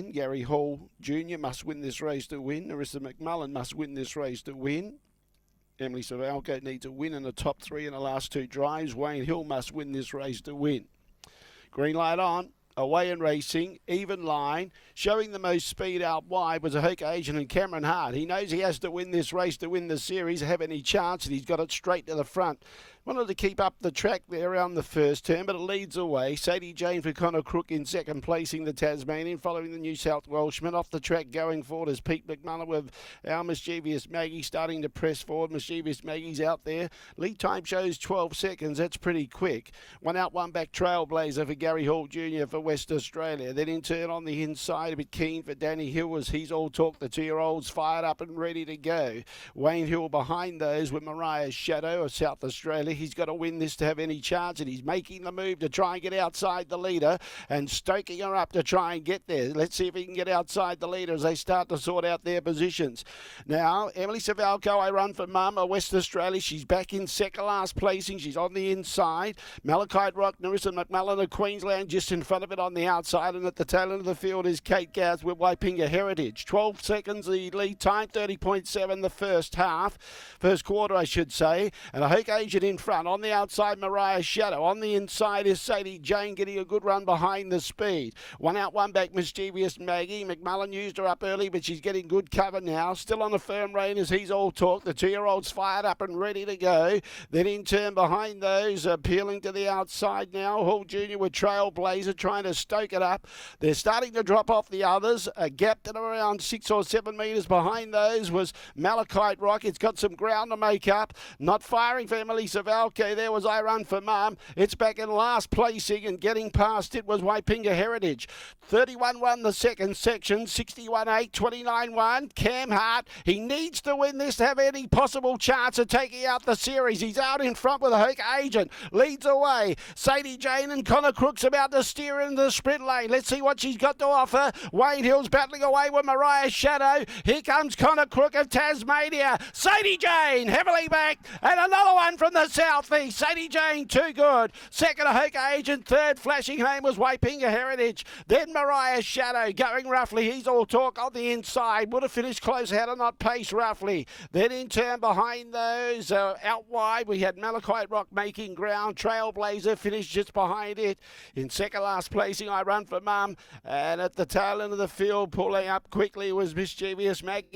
Gary Hall Jr. must win this race to win. Narissa McMullen must win this race to win. Emily Suvaljko needs a win in the top 3 in the last 2 drives. Wayne Hill must win this race to win. Green light on. Away and racing, even line, showing the most speed out wide was OHOKA Agent and Cameron Hart. He knows he has to win this race to win the series, have any chance, and he's got it straight to the front. Wanted to keep up the track there around the first turn, but it leads away. SADIE JAYNE for Conor Crook in second, placing the Tasmanian, following the New South Welshman. Off the track going forward is Pete McMullen with our Mischievous Maggie starting to press forward. Mischievous Maggie's out there. Lead time shows 12 seconds. That's pretty quick. One out, one back, Trailblazer for Gary Hall Jr. for West Australia. Then in turn on the inside, a bit keen for Danny Hill as he's all talk. The 2-year-olds fired up and ready to go. Wayne Hill behind those with MARIAHS Shadow of South Australia. He's got to win this to have any chance, and he's making the move to try and get outside the leader and stoking her up to try and get there. Let's see if he can get outside the leader as they start to sort out their positions. Now, Emily Suvaljko, I Run for Mum, West Australia. She's back in second last placing. She's on the inside. Malachite Rock, Narissa McMullen of Queensland just in front of it on the outside, and at the tail end of the field is Kate Gath with WAITPINGA Heritage. 12 seconds the lead time, 30.7 the first quarter I should say, and OHOKA Agent in front. On the outside, MARIAHS Shadow. On the inside is SADIE JAYNE getting a good run behind the speed. One out, one back, Mischievous Maggie. McMullen used her up early, but she's getting good cover now. Still on the firm rein as he's all talk. The 2-year-olds fired up and ready to go. Then in turn behind those, peeling to the outside now. Hall Jr. with Trailblazer trying to stoke it up. They're starting to drop off the others. A gap at around 6 or 7 metres behind those was Malachite Rock. It's got some ground to make up. Not firing for Emily Suvaljko. There was I Run for Mum. It's back in last placing, and getting past it was WAITPINGA Heritage. 31-1 the second section, 61-8, 29-1. Cam Hart, he needs to win this to have any possible chance of taking out the series. He's out in front with OHOKA Agent. Leads away. SADIE JAYNE and Conor Crook's about to steer into the sprint lane. Let's see what she's got to offer. Wayne Hill's battling away with MARIAHS Shadow. Here comes Conor Crook of Tasmania. SADIE JAYNE heavily back, and another one from the southeast. SADIE JAYNE too good. Second OHOKA Agent. Third flashing home was WAITPINGA Heritage. Then MARIAHS Shadow going roughly. He's all talk on the inside. Would have finished close had it not pace roughly. Then in turn behind those, out wide, we had Malachite Rock making ground. Trailblazer finished just behind it. In second last placing, I Run for Mum. And at the tail end of the field, pulling up quickly was Mischievous Maggie.